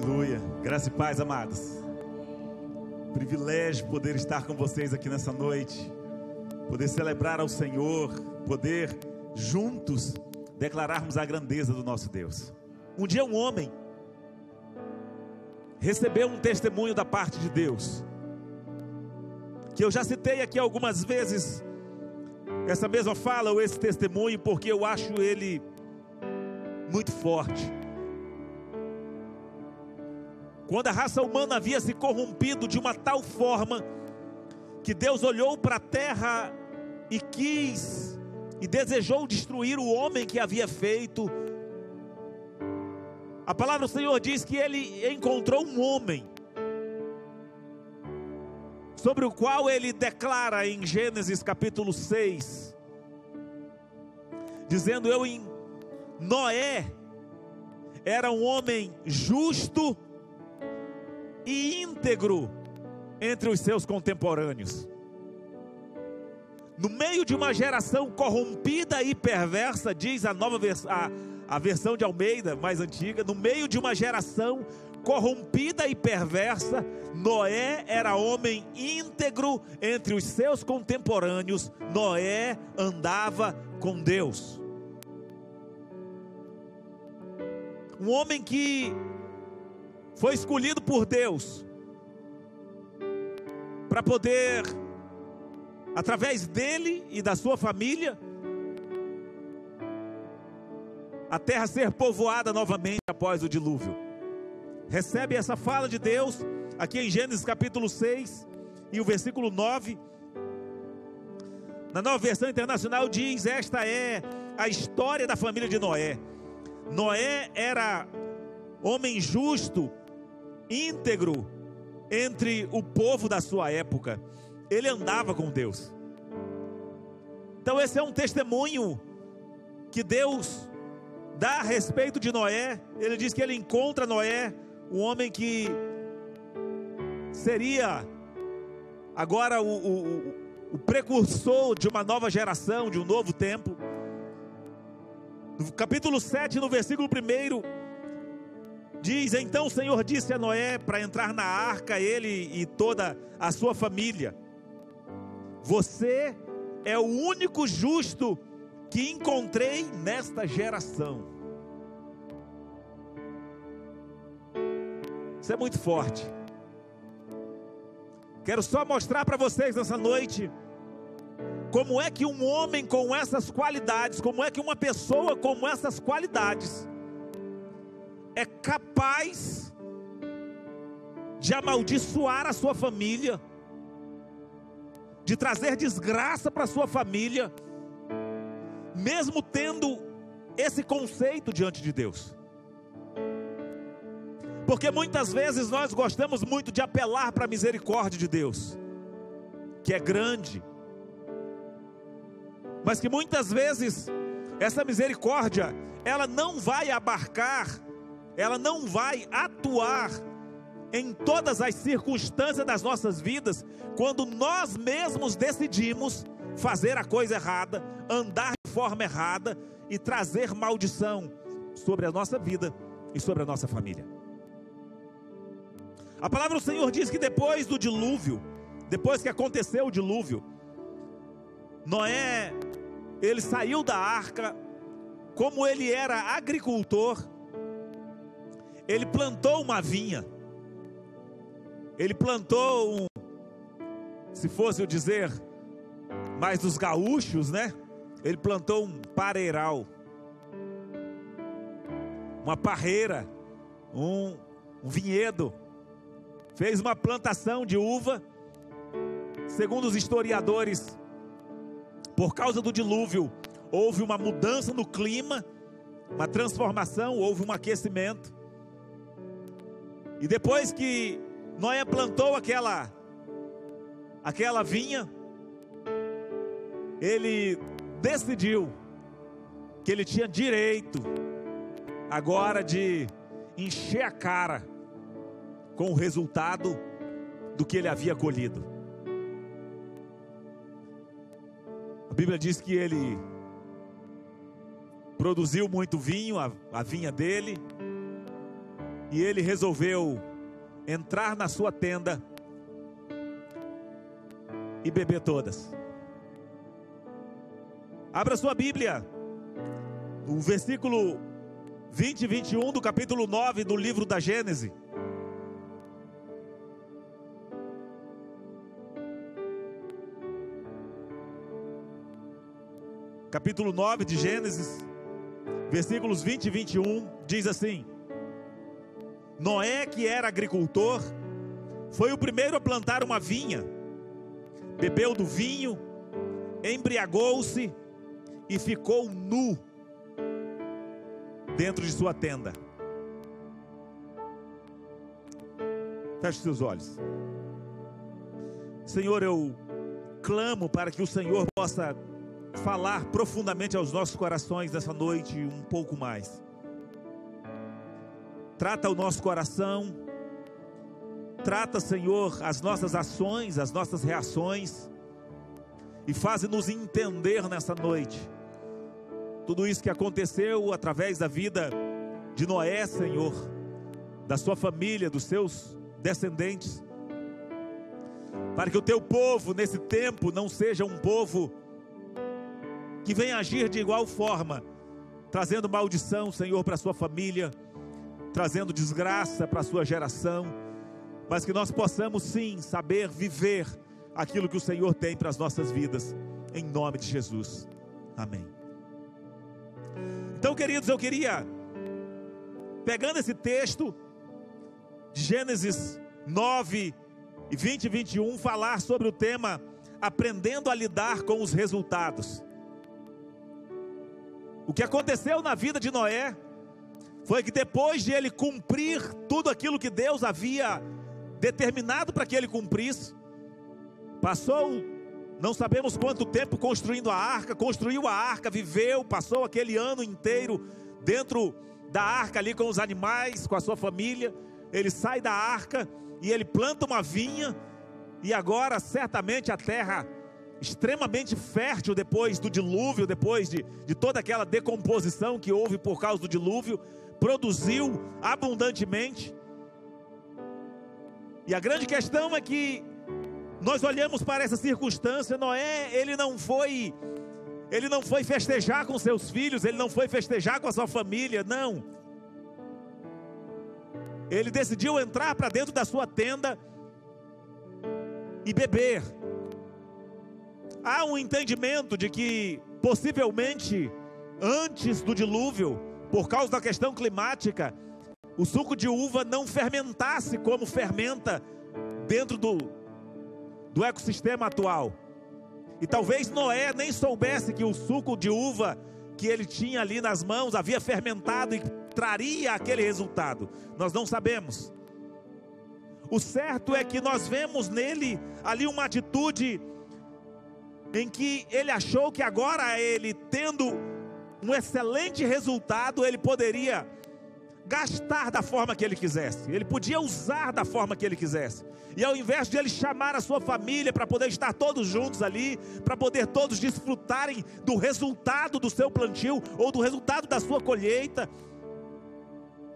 Aleluia, graça e paz, amados. Privilégio poder estar com vocês aqui nessa noite, poder celebrar ao Senhor, poder juntos declararmos a grandeza do nosso Deus. Um dia um homem recebeu um testemunho da parte de Deus, que eu já citei aqui algumas vezes, essa mesma fala ou esse testemunho, porque eu acho ele muito forte. Quando a raça humana havia se corrompido de uma tal forma, que Deus olhou para a terra e quis e desejou destruir o homem que havia feito, a palavra do Senhor diz que ele encontrou um homem, sobre o qual ele declara em Gênesis capítulo 6, dizendo: Noé era um homem justo e íntegro entre os seus contemporâneos. No meio de uma geração corrompida e perversa, diz a versão de Almeida mais antiga, no meio de uma geração corrompida e perversa, Noé era homem íntegro entre os seus contemporâneos. Noé andava com Deus. Um homem que foi escolhido por Deus para poder, através dele e da sua família, a terra ser povoada novamente após o dilúvio. Recebe essa fala de Deus aqui em Gênesis capítulo 6 e o versículo 9. Na Nova Versão Internacional diz: esta é a história da família de Noé. Noé era homem justo, íntegro entre o povo da sua época. Ele andava com Deus. Então esse é um testemunho que Deus dá a respeito de Noé. Ele diz que ele encontra Noé, um homem que seria agora o precursor de uma nova geração, de um novo tempo. No capítulo 7, no versículo 1, diz: então o Senhor disse a Noé para entrar na arca, ele e toda a sua família. Você é o único justo que encontrei nesta geração. Isso é muito forte. Quero só mostrar para vocês nessa noite como é que um homem com essas qualidades, como é que uma pessoa com essas qualidades é capaz de amaldiçoar a sua família, de trazer desgraça para a sua família, mesmo tendo esse conceito diante de Deus. Porque muitas vezes nós gostamos muito de apelar para a misericórdia de Deus, que é grande, mas que muitas vezes essa misericórdia, ela não vai abarcar, ela não vai atuar em todas as circunstâncias das nossas vidas, quando nós mesmos decidimos fazer a coisa errada, andar de forma errada e trazer maldição sobre a nossa vida e sobre a nossa família. A palavra do Senhor diz que depois do dilúvio, depois que aconteceu o dilúvio, Noé, ele saiu da arca. Como ele era agricultor, ele plantou uma vinha. Ele plantou se fosse o dizer mais dos gaúchos, né? Ele plantou um pareiral, uma parreira, um vinhedo. Fez uma plantação de uva. Segundo os historiadores, por causa do dilúvio, houve uma mudança no clima, uma transformação, houve um aquecimento. E depois que Noé plantou aquela vinha, ele decidiu que ele tinha direito agora de encher a cara com o resultado do que ele havia colhido. A Bíblia diz que ele produziu muito vinho, a vinha dele, E ele resolveu entrar na sua tenda e beber todas. Abra sua Bíblia, o versículo 20 e 21 do capítulo 9 do livro da Gênesis. Capítulo 9 de Gênesis, versículos 20 e 21, diz assim: Noé, que era agricultor, foi o primeiro a plantar uma vinha, bebeu do vinho, embriagou-se e ficou nu dentro de sua tenda. Feche seus olhos. Senhor, eu clamo para que o Senhor possa falar profundamente aos nossos corações nessa noite um pouco mais. Trata o nosso coração, trata, Senhor, as nossas ações, as nossas reações, e faze-nos entender nessa noite tudo isso que aconteceu através da vida de Noé, Senhor, da sua família, dos seus descendentes, para que o teu povo nesse tempo não seja um povo que venha agir de igual forma, trazendo maldição, Senhor, para a sua família, trazendo desgraça para a sua geração, mas que nós possamos sim saber viver aquilo que o Senhor tem para as nossas vidas, em nome de Jesus, amém. Então, queridos, eu queria, pegando esse texto de Gênesis 9 e 20 e 21, falar sobre o tema aprendendo a lidar com os resultados. O que aconteceu na vida de Noé foi que depois de ele cumprir tudo aquilo que Deus havia determinado para que ele cumprisse, passou, não sabemos quanto tempo construindo a arca, construiu a arca, viveu, passou aquele ano inteiro dentro da arca ali com os animais, com a sua família. Ele sai da arca e ele planta uma vinha, e agora certamente a terra extremamente fértil depois do dilúvio, depois de toda aquela decomposição que houve por causa do dilúvio, produziu abundantemente. E a grande questão é que nós olhamos para essa circunstância. Noé, ele não foi festejar com seus filhos, ele não foi festejar com a sua família, não. Ele decidiu entrar para dentro da sua tenda e beber. Há um entendimento de que possivelmente antes do dilúvio, por causa da questão climática, o suco de uva não fermentasse como fermenta dentro do ecossistema atual. E talvez Noé nem soubesse que o suco de uva que ele tinha ali nas mãos havia fermentado e traria aquele resultado. Nós não sabemos. O certo é que nós vemos nele ali uma atitude em que ele achou que agora ele, tendo um excelente resultado, ele poderia gastar da forma que ele quisesse, ele podia usar da forma que ele quisesse. E ao invés de ele chamar a sua família para poder estar todos juntos ali, para poder todos desfrutarem do resultado do seu plantio ou do resultado da sua colheita,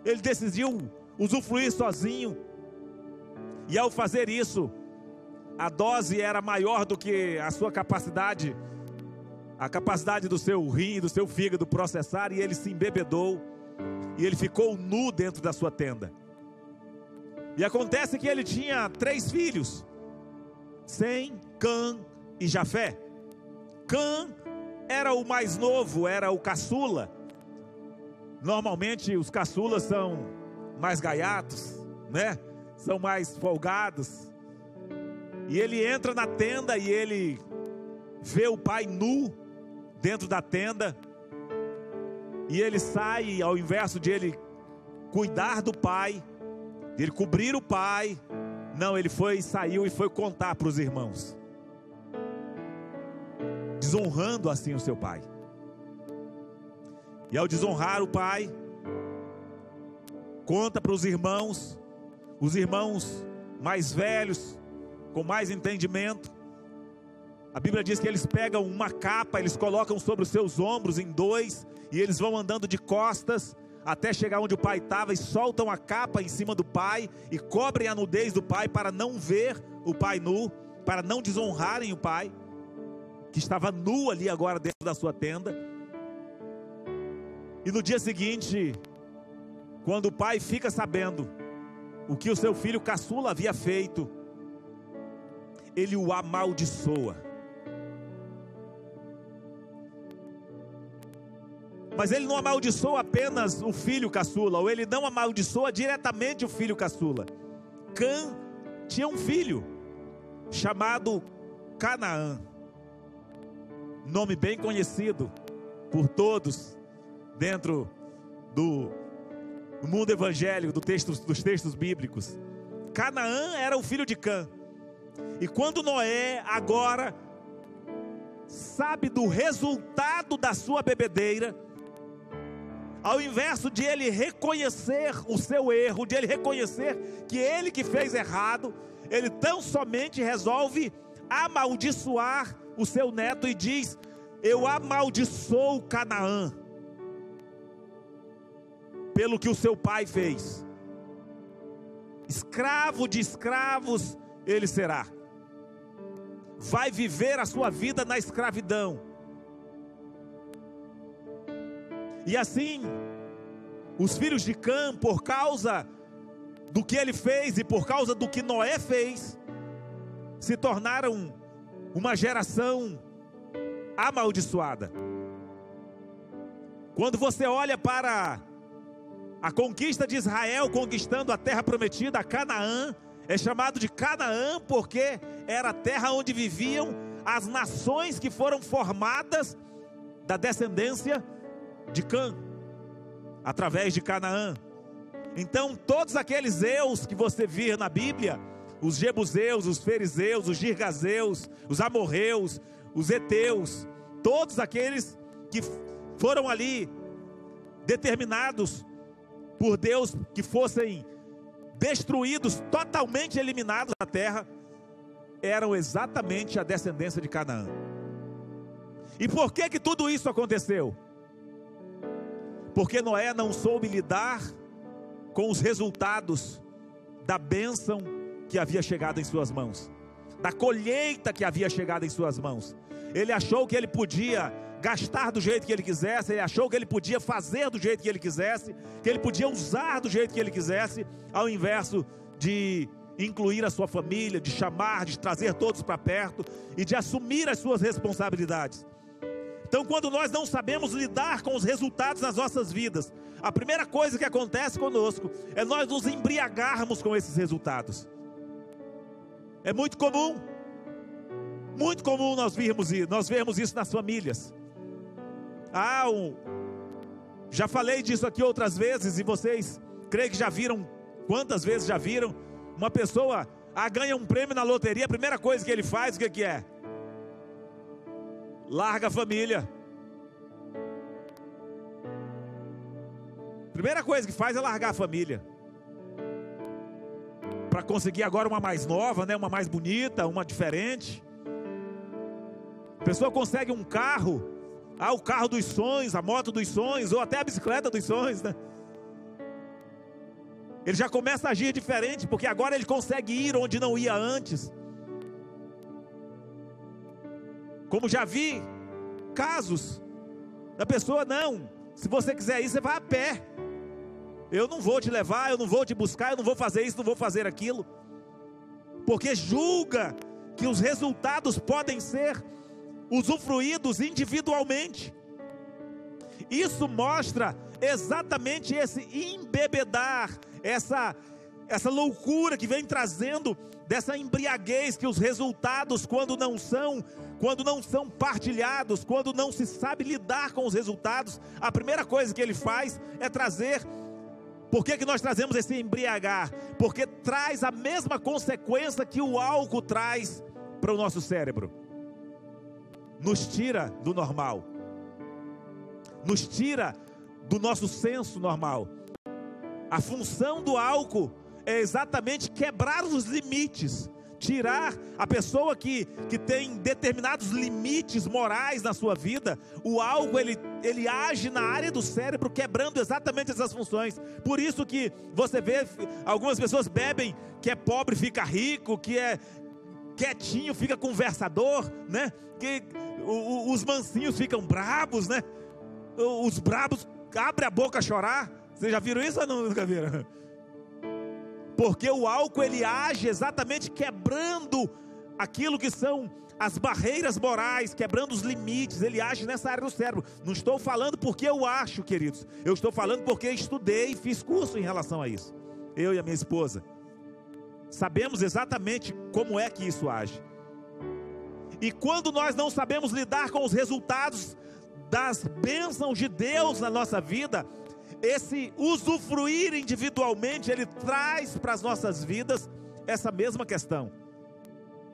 ele decidiu usufruir sozinho. E ao fazer isso, a dose era maior do que a sua capacidade, a capacidade do seu rim, do seu fígado processar, e ele se embebedou, e ele ficou nu dentro da sua tenda. E acontece que ele tinha 3 filhos, Sem, Cã e Jafé. Cã era o mais novo, era o caçula. Normalmente os caçulas são mais gaiatos, né? São mais folgados. E ele entra na tenda e ele vê o pai nu dentro da tenda. E ele sai, ao invés de ele cuidar do pai, de ele cobrir o pai, não, ele saiu e foi contar para os irmãos, desonrando assim o seu pai. E ao desonrar o pai, conta para os irmãos mais velhos, com mais entendimento. A Bíblia diz que eles pegam uma capa, eles colocam sobre os seus ombros em 2, e eles vão andando de costas até chegar onde o pai estava, e soltam a capa em cima do pai, e cobrem a nudez do pai, para não ver o pai nu, para não desonrarem o pai, que estava nu ali agora dentro da sua tenda. E no dia seguinte, quando o pai fica sabendo o que o seu filho caçula havia feito, ele o amaldiçoa. Mas ele não amaldiçoa apenas o filho caçula, ou ele não amaldiçoa diretamente o filho caçula. Cã tinha um filho chamado Canaã, nome bem conhecido por todos dentro do mundo evangélico, dos textos bíblicos. Canaã era o filho de Cã. E quando Noé agora sabe do resultado da sua bebedeira, ao invés de ele reconhecer o seu erro, de ele reconhecer que ele que fez errado, ele tão somente resolve amaldiçoar o seu neto e diz: eu amaldiçoo Canaã pelo que o seu pai fez. Escravo de escravos ele será. Vai viver a sua vida na escravidão. E assim, os filhos de Cã, por causa do que ele fez e por causa do que Noé fez, se tornaram uma geração amaldiçoada. Quando você olha para a conquista de Israel, conquistando a terra prometida, a Canaã, é chamado de Canaã porque era a terra onde viviam as nações que foram formadas da descendência de Cã, através de Canaã. Então todos aqueles eus que você vê na Bíblia, os jebuseus, os fariseus, os girgazeus, os amorreus, os heteus, todos aqueles que foram ali determinados por Deus que fossem destruídos, totalmente eliminados da terra, eram exatamente a descendência de Canaã. E por que tudo isso aconteceu? Porque Noé não soube lidar com os resultados da bênção que havia chegado em suas mãos, da colheita que havia chegado em suas mãos. Ele achou que ele podia gastar do jeito que ele quisesse, ele achou que ele podia fazer do jeito que ele quisesse, que ele podia usar do jeito que ele quisesse, ao invés de incluir a sua família, de chamar, de trazer todos para perto e de assumir as suas responsabilidades. Então, quando nós não sabemos lidar com os resultados nas nossas vidas, a primeira coisa que acontece conosco é nós nos embriagarmos com esses resultados. É muito comum nós vermos isso nas famílias. Já falei disso aqui outras vezes, e vocês creio que já viram, quantas vezes já viram, uma pessoa ganha um prêmio na loteria, a primeira coisa que ele faz, o que é? Larga a família. Primeira coisa que faz é largar a família, para conseguir agora uma mais nova, né? Uma mais bonita, uma diferente. A pessoa consegue um carro, o carro dos sonhos, a moto dos sonhos, ou até a bicicleta dos sonhos, né? Ele já começa a agir diferente, porque agora ele consegue ir onde não ia antes. Como já vi casos da pessoa: não, se você quiser ir, você vai a pé, eu não vou te levar, eu não vou te buscar, eu não vou fazer isso, não vou fazer aquilo, porque julga que os resultados podem ser usufruídos individualmente. Isso mostra exatamente esse embebedar, essa loucura que vem trazendo dessa embriaguez, que os resultados, quando não são partilhados, quando não se sabe lidar com os resultados, a primeira coisa que ele faz é trazer. Por que nós trazemos esse embriagar? Porque traz a mesma consequência que o álcool traz para o nosso cérebro. Nos tira do normal, nos tira do nosso senso normal. A função do álcool é exatamente quebrar os limites, tirar a pessoa que tem determinados limites morais na sua vida. O álcool, ele age na área do cérebro, quebrando exatamente essas funções. Por isso que você vê algumas pessoas bebem, que é pobre fica rico, que é quietinho fica conversador, né? Que os mansinhos ficam brabos, né? Os brabos abrem a boca a chorar. Vocês já viram isso ou nunca viram? Porque o álcool, ele age exatamente quebrando aquilo que são as barreiras morais, quebrando os limites. Ele age nessa área do cérebro. Não estou falando porque eu acho, queridos. Eu estou falando porque estudei e fiz curso em relação a isso. Eu e a minha esposa sabemos exatamente como é que isso age. E quando nós não sabemos lidar com os resultados das bênçãos de Deus na nossa vida, esse usufruir individualmente, ele traz para as nossas vidas essa mesma questão.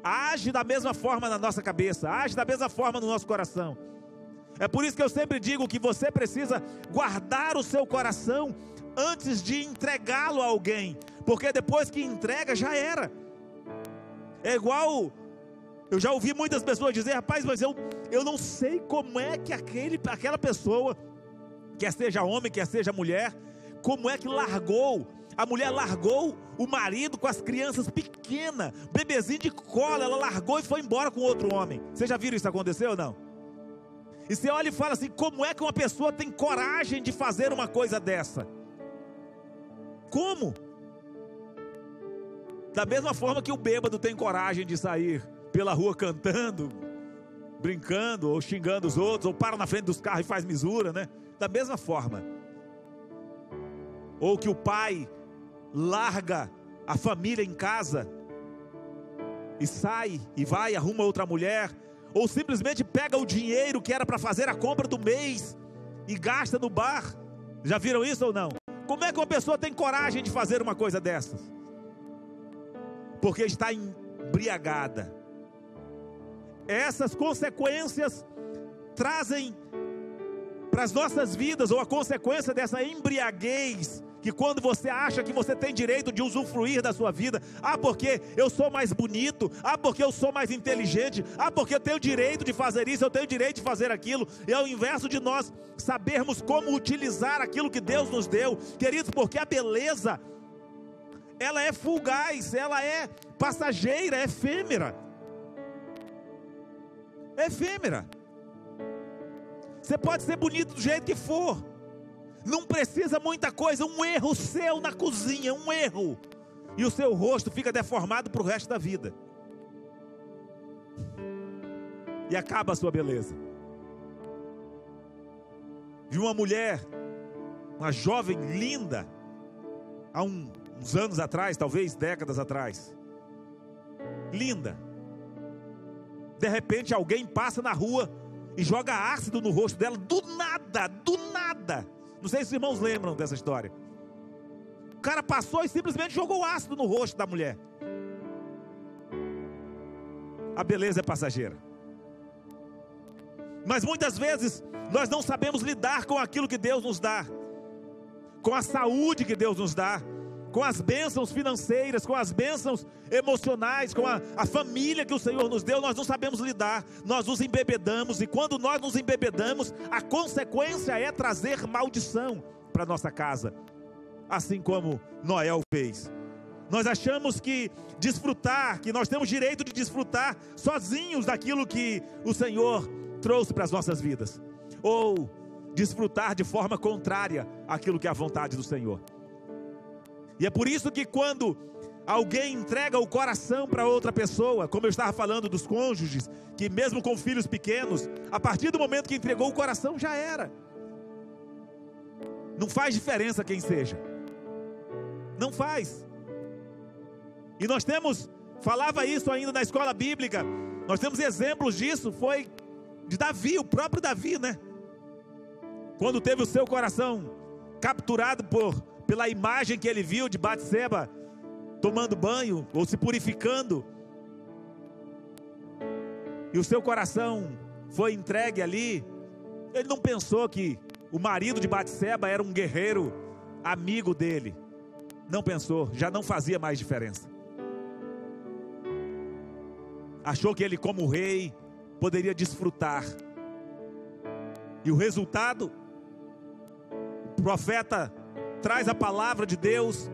Age da mesma forma na nossa cabeça, age da mesma forma no nosso coração. É por isso que eu sempre digo que você precisa guardar o seu coração antes de entregá-lo a alguém, porque depois que entrega, já era. É igual, eu já ouvi muitas pessoas dizer: rapaz, mas eu não sei como é que aquela pessoa, quer seja homem, quer seja mulher, como é que largou. A mulher largou o marido com as crianças pequenas, bebezinho de cola, ela largou e foi embora com outro homem. Vocês já viram isso acontecer ou não? E você olha e fala assim: como é que uma pessoa tem coragem de fazer uma coisa dessa? Como? Da mesma forma que o bêbado tem coragem de sair pela rua cantando, brincando, ou xingando os outros, ou para na frente dos carros e faz misura, né? Da mesma forma. Ou que o pai larga a família em casa e sai e vai, arruma outra mulher, ou simplesmente pega o dinheiro que era para fazer a compra do mês e gasta no bar. Já viram isso ou não? Como é que uma pessoa tem coragem de fazer uma coisa dessas? Porque está embriagada. Essas consequências trazem para as nossas vidas, ou a consequência dessa embriaguez, que quando você acha que você tem direito de usufruir da sua vida, porque eu sou mais bonito, porque eu sou mais inteligente, porque eu tenho direito de fazer isso, eu tenho direito de fazer aquilo, e ao invés de nós sabermos como utilizar aquilo que Deus nos deu, queridos, porque a beleza, ela é fugaz, ela é passageira, é efêmera. É efêmera. Você pode ser bonito do jeito que for, não precisa muita coisa, um erro seu na cozinha, um erro, e o seu rosto fica deformado para o resto da vida, e acaba a sua beleza. Vi uma mulher, uma jovem linda, há uns anos atrás, talvez décadas atrás, linda. De repente alguém passa na rua e joga ácido no rosto dela, do nada. Não sei se os irmãos lembram dessa história. O cara passou e simplesmente jogou ácido no rosto da mulher. A beleza é passageira. Mas muitas vezes nós não sabemos lidar com aquilo que Deus nos dá, com a saúde que Deus nos dá, com as bênçãos financeiras, com as bênçãos emocionais, com a família que o Senhor nos deu. Nós não sabemos lidar, nós nos embebedamos, e quando nós nos embebedamos, a consequência é trazer maldição para nossa casa, assim como Noé fez. Nós achamos que nós temos direito de desfrutar sozinhos daquilo que o Senhor trouxe para as nossas vidas, ou desfrutar de forma contrária àquilo que é a vontade do Senhor. E é por isso que quando alguém entrega o coração para outra pessoa, como eu estava falando dos cônjuges, que mesmo com filhos pequenos, a partir do momento que entregou o coração, já era. Não faz diferença quem seja. Não faz. E nós falava isso ainda na escola bíblica, nós temos exemplos disso, foi de Davi, o próprio Davi, né? Quando teve o seu coração capturado pela imagem que ele viu de Batseba tomando banho ou se purificando, e o seu coração foi entregue ali, ele não pensou que o marido de Batseba era um guerreiro amigo dele. Não pensou, já não fazia mais diferença. achou que ele, como rei, poderia desfrutar. E o resultado, o profeta traz a palavra de Deus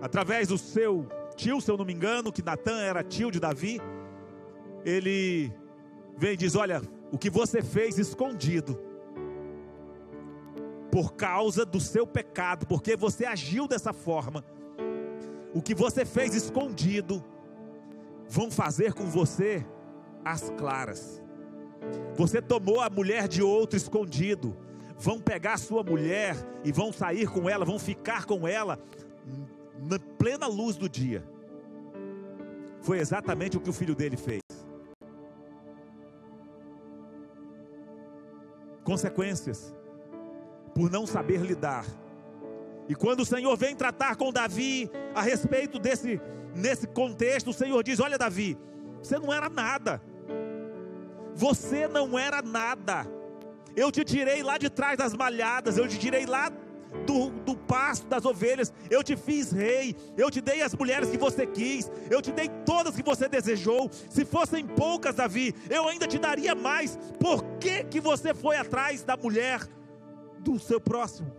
através do seu tio, se eu não me engano, que Natã era tio de Davi. Ele vem e diz: olha, o que você fez escondido, por causa do seu pecado, porque você agiu dessa forma, o que você fez escondido, vão fazer com você às claras. Você tomou a mulher de outro escondido, vão pegar a sua mulher e vão sair com ela, vão ficar com ela na plena luz do dia. Foi exatamente o que o filho dele fez. Consequências por não saber lidar. E quando o Senhor vem tratar com Davi a respeito nesse contexto, o Senhor diz: olha, Davi, você não era nada. Você não era nada. Eu te tirei lá de trás das malhadas, eu te tirei lá do pasto das ovelhas, eu te fiz rei, eu te dei as mulheres que você quis, eu te dei todas que você desejou. Se fossem poucas, Davi, eu ainda te daria mais. Por que você foi atrás da mulher do seu próximo?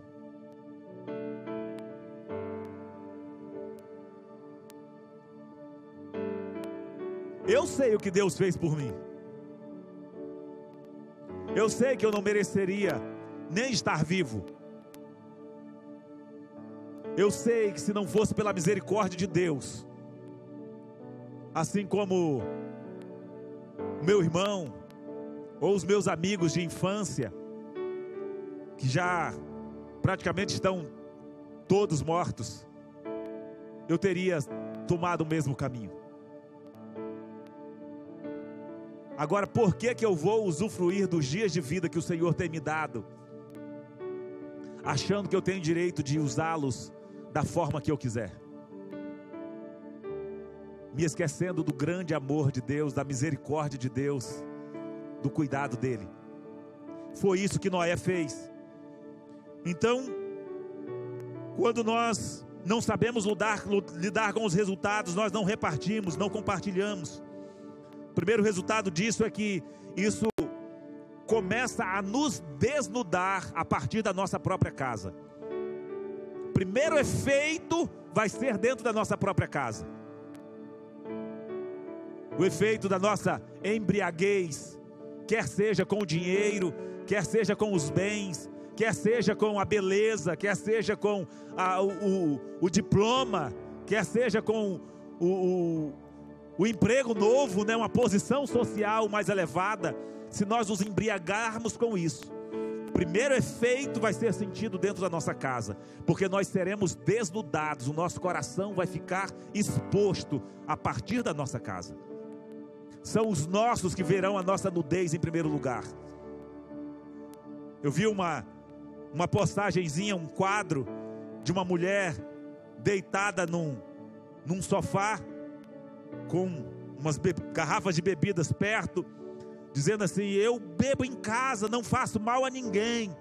Eu sei o que Deus fez por mim. Eu sei que eu não mereceria nem estar vivo. Eu sei que se não fosse pela misericórdia de Deus, assim como meu irmão ou os meus amigos de infância, que já praticamente estão todos mortos, eu teria tomado o mesmo caminho. Agora, por que eu vou usufruir dos dias de vida que o Senhor tem me dado, achando que eu tenho direito de usá-los da forma que eu quiser, me esquecendo do grande amor de Deus, da misericórdia de Deus, do cuidado dele? Foi isso que Noé fez. Então, quando nós não sabemos lidar com os resultados, nós não repartimos, não compartilhamos. O primeiro resultado disso é que isso começa a nos desnudar a partir da nossa própria casa. O primeiro efeito vai ser dentro da nossa própria casa. O efeito da nossa embriaguez, quer seja com o dinheiro, quer seja com os bens, quer seja com a beleza, quer seja com o diploma, quer seja com o emprego novo, né, uma posição social mais elevada. Se nós nos embriagarmos com isso, o primeiro efeito vai ser sentido dentro da nossa casa, porque nós seremos desnudados, o nosso coração vai ficar exposto a partir da nossa casa. São os nossos que verão a nossa nudez em primeiro lugar. Eu vi uma postagenzinha, um quadro de uma mulher deitada num sofá, com umas garrafas de bebidas perto, dizendo assim: eu bebo em casa, não faço mal a ninguém.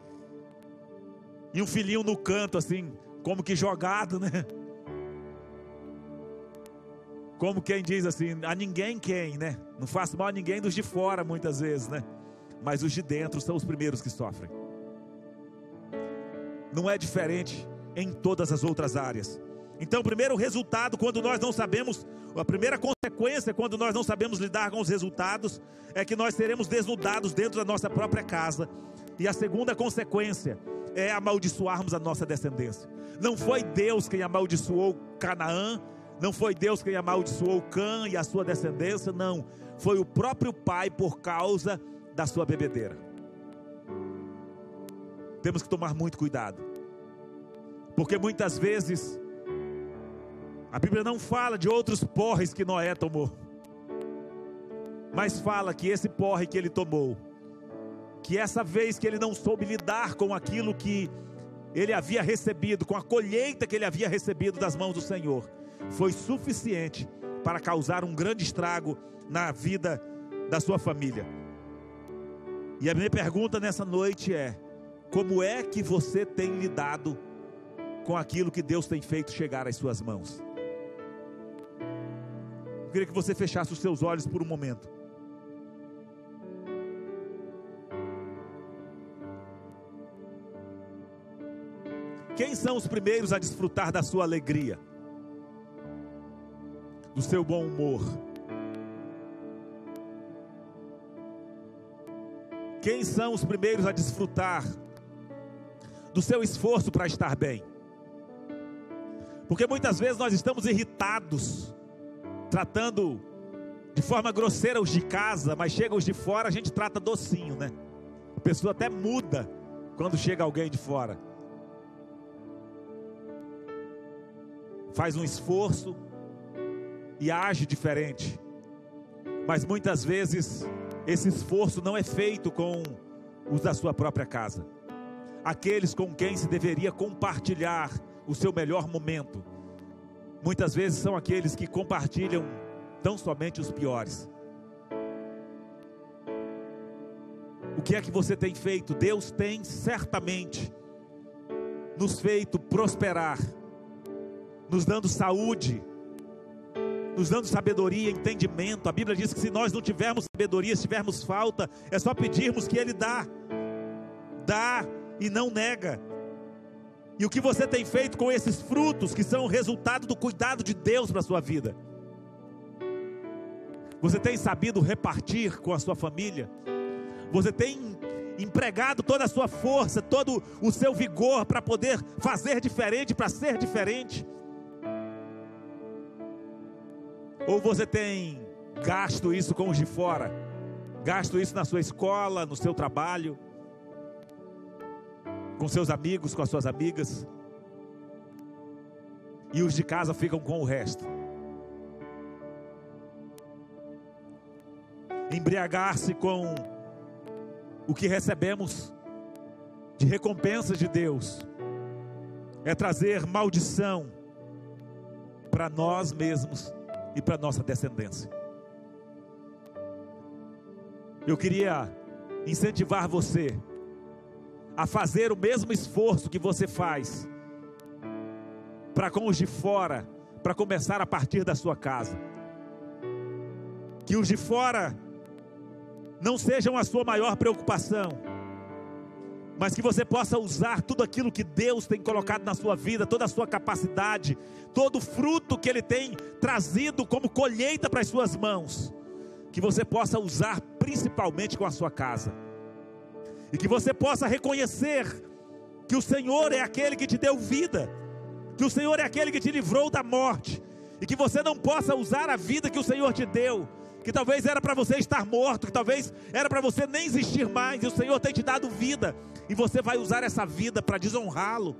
E um filhinho no canto assim, como que jogado, né? Como quem diz assim: a ninguém quem, né? Não faço mal a ninguém dos de fora muitas vezes, né? Mas os de dentro são os primeiros que sofrem. Não é diferente em todas as outras áreas. Então, o primeiro resultado, quando nós não sabemos, a primeira consequência, quando nós não sabemos lidar com os resultados, é que nós seremos desnudados dentro da nossa própria casa. E a segunda consequência é amaldiçoarmos a nossa descendência. Não foi Deus quem amaldiçoou Canaã, não foi Deus quem amaldiçoou Cã e a sua descendência, não. Foi o próprio pai por causa da sua bebedeira. Temos que tomar muito cuidado, porque muitas vezes a Bíblia não fala de outros porres que Noé tomou, mas fala que esse porre que ele tomou, que essa vez que ele não soube lidar com aquilo que ele havia recebido, com a colheita que ele havia recebido das mãos do Senhor, foi suficiente para causar um grande estrago na vida da sua família. E a minha pergunta nessa noite é: como é que você tem lidado com aquilo que Deus tem feito chegar às suas mãos? Eu queria que você fechasse os seus olhos por um momento. Quem são os primeiros a desfrutar da sua alegria, do seu bom humor? Quem são os primeiros a desfrutar do seu esforço para estar bem? Porque muitas vezes nós estamos irritados, tratando de forma grosseira os de casa, mas chega os de fora, a gente trata docinho, né? A pessoa até muda quando chega alguém de fora. Faz um esforço e age diferente. Mas muitas vezes esse esforço não é feito com os da sua própria casa. Aqueles com quem se deveria compartilhar o seu melhor momento, muitas vezes são aqueles que compartilham tão somente os piores. O que é que você tem feito? Deus tem certamente nos feito prosperar, nos dando saúde, nos dando sabedoria, entendimento. A Bíblia diz que se nós não tivermos sabedoria, se tivermos falta, é só pedirmos que Ele dá e não nega. E o que você tem feito com esses frutos, que são o resultado do cuidado de Deus para a sua vida? Você tem sabido repartir com a sua família? Você tem empregado toda a sua força, todo o seu vigor para poder fazer diferente, para ser diferente? Ou você tem gasto isso com os de fora? Gasto isso na sua escola, no seu trabalho, com seus amigos, com as suas amigas? E os de casa ficam com o resto? Embriagar-se com o que recebemos de recompensas de Deus é trazer maldição para nós mesmos e para nossa descendência. Eu queria incentivar você a fazer o mesmo esforço que você faz para com os de fora, para começar a partir da sua casa. Que os de fora não sejam a sua maior preocupação, mas que você possa usar tudo aquilo que Deus tem colocado na sua vida, toda a sua capacidade, todo o fruto que Ele tem trazido como colheita para as suas mãos, que você possa usar principalmente com a sua casa, e que você possa reconhecer que o Senhor é aquele que te deu vida, que o Senhor é aquele que te livrou da morte, e que você não possa usar a vida que o Senhor te deu, que talvez era para você estar morto, que talvez era para você nem existir mais, e o Senhor tem te dado vida, e você vai usar essa vida para desonrá-lo,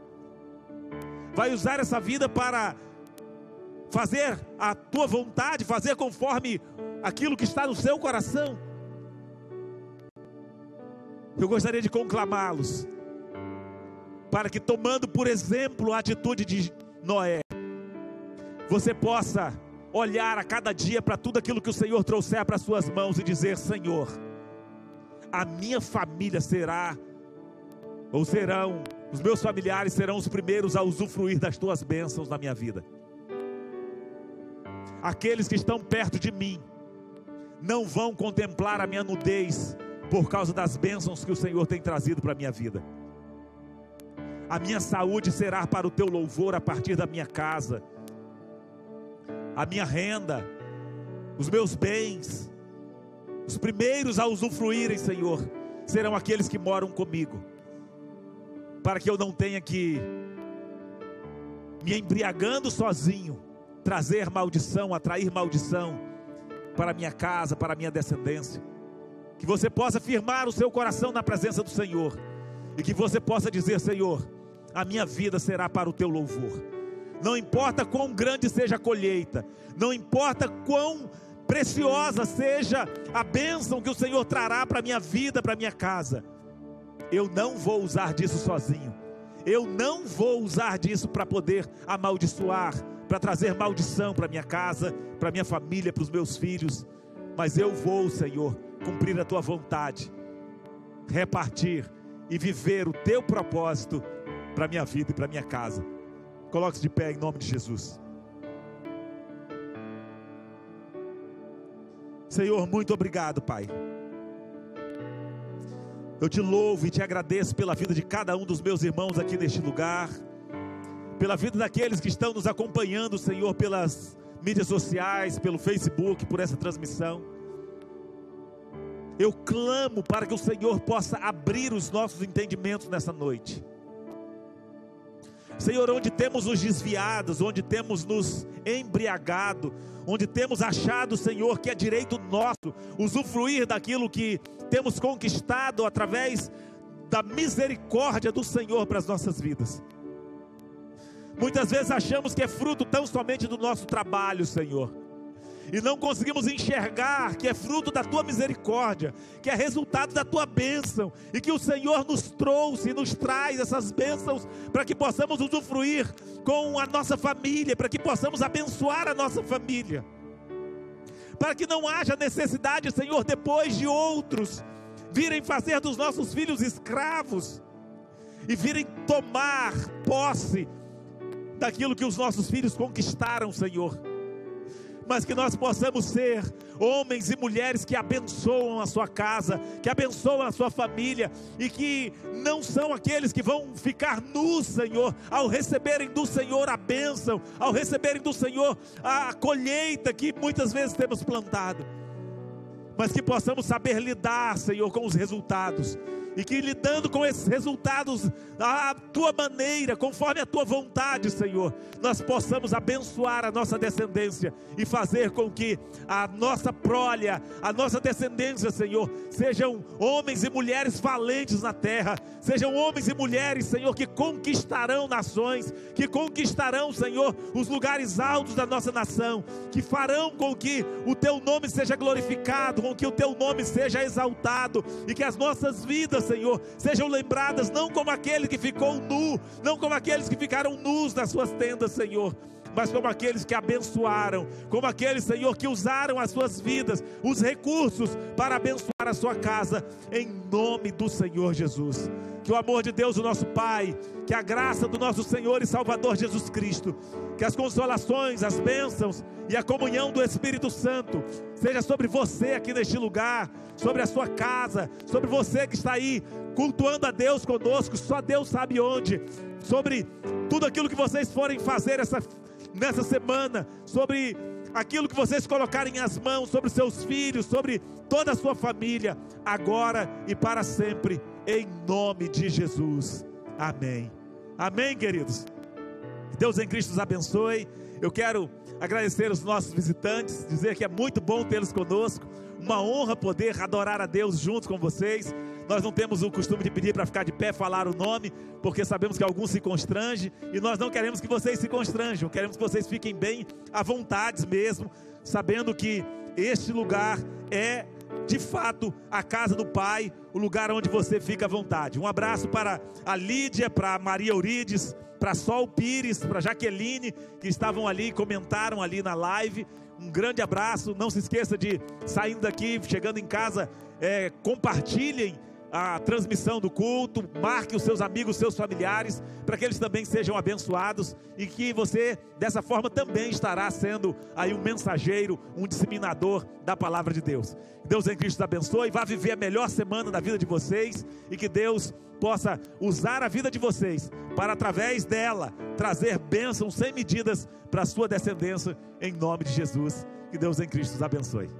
vai usar essa vida para fazer a tua vontade, fazer conforme aquilo que está no seu coração. Eu gostaria de conclamá-los, para que, tomando por exemplo a atitude de Noé, você possa olhar a cada dia para tudo aquilo que o Senhor trouxer para as suas mãos e dizer: Senhor, a minha família serão, os meus familiares serão os primeiros a usufruir das tuas bênçãos na minha vida. Aqueles que estão perto de mim não vão contemplar a minha nudez por causa das bênçãos que o Senhor tem trazido para a minha vida. A minha saúde será para o teu louvor a partir da minha casa. A minha renda, os meus bens, os primeiros a usufruírem, Senhor, serão aqueles que moram comigo, para que eu não tenha que, me embriagando sozinho, trazer maldição, atrair maldição para a minha casa, para a minha descendência. Que você possa firmar o seu coração na presença do Senhor, e que você possa dizer: Senhor, a minha vida será para o teu louvor. Não importa quão grande seja a colheita, não importa quão preciosa seja a bênção que o Senhor trará para a minha vida, para a minha casa, eu não vou usar disso sozinho. Eu não vou usar disso para poder amaldiçoar, para trazer maldição para a minha casa, para a minha família, para os meus filhos. Mas eu vou, Senhor, cumprir a tua vontade, repartir e viver o teu propósito para a minha vida e para a minha casa. Coloque-se de pé em nome de Jesus. Senhor, muito obrigado, Pai. Eu te louvo e te agradeço pela vida de cada um dos meus irmãos aqui neste lugar, pela vida daqueles que estão nos acompanhando, Senhor, pelas mídias sociais, pelo Facebook, por essa transmissão. Eu clamo para que o Senhor possa abrir os nossos entendimentos nessa noite. Senhor, onde temos nos desviados, onde temos nos embriagado, onde temos achado, Senhor, que é direito nosso usufruir daquilo que temos conquistado através da misericórdia do Senhor para as nossas vidas. Muitas vezes achamos que é fruto tão somente do nosso trabalho, Senhor, e não conseguimos enxergar que é fruto da Tua misericórdia, que é resultado da Tua bênção, e que o Senhor nos trouxe e nos traz essas bênçãos para que possamos usufruir com a nossa família, para que possamos abençoar a nossa família, para que não haja necessidade, Senhor, depois de outros virem fazer dos nossos filhos escravos e virem tomar posse daquilo que os nossos filhos conquistaram, Senhor. Mas que nós possamos ser homens e mulheres que abençoam a sua casa, que abençoam a sua família, e que não são aqueles que vão ficar nus, Senhor, ao receberem do Senhor a bênção, ao receberem do Senhor a colheita que muitas vezes temos plantado, mas que possamos saber lidar, Senhor, com os resultados, e que lidando com esses resultados à Tua maneira, conforme a Tua vontade, Senhor, nós possamos abençoar a nossa descendência e fazer com que a nossa prole, a nossa descendência, Senhor, sejam homens e mulheres valentes na terra, sejam homens e mulheres, Senhor, que conquistarão nações, que conquistarão, Senhor, os lugares altos da nossa nação, que farão com que o Teu nome seja glorificado, com que o Teu nome seja exaltado, e que as nossas vidas, Senhor, sejam lembradas não como aquele que ficou nu, não como aqueles que ficaram nus nas suas tendas, Senhor, mas como aqueles que abençoaram, como aqueles, Senhor, que usaram as suas vidas, os recursos para abençoar a sua casa, em nome do Senhor Jesus. Que o amor de Deus, o nosso Pai, que a graça do nosso Senhor e Salvador Jesus Cristo, que as consolações, as bênçãos e a comunhão do Espírito Santo seja sobre você aqui neste lugar, sobre a sua casa, sobre você que está aí cultuando a Deus conosco, só Deus sabe onde, sobre tudo aquilo que vocês forem fazer nessa semana, sobre aquilo que vocês colocarem as mãos, sobre seus filhos, sobre toda a sua família, agora e para sempre, em nome de Jesus. Amém. Amém, queridos. Que Deus em Cristo os abençoe. Eu quero agradecer os nossos visitantes, dizer que é muito bom tê-los conosco, uma honra poder adorar a Deus junto com vocês. Nós não temos o costume de pedir para ficar de pé, falar o nome, porque sabemos que alguns se constrangem, e nós não queremos que vocês se constranjam, queremos que vocês fiquem bem à vontade mesmo, sabendo que este lugar é de fato a casa do Pai, o lugar onde você fica à vontade. Um abraço para a Lídia, para a Maria Eurides, para Sol Pires, para Jaqueline, que estavam ali, comentaram ali na live. Um grande abraço. Não se esqueça de, saindo daqui, chegando em casa, compartilhem a transmissão do culto, marque os seus amigos, os seus familiares, para que eles também sejam abençoados, e que você dessa forma também estará sendo aí um mensageiro, um disseminador da palavra de Deus. Deus em Cristo te abençoe, vá viver a melhor semana da vida de vocês, e que Deus possa usar a vida de vocês para, através dela, trazer bênçãos sem medidas para a sua descendência, em nome de Jesus. Que Deus em Cristo os abençoe.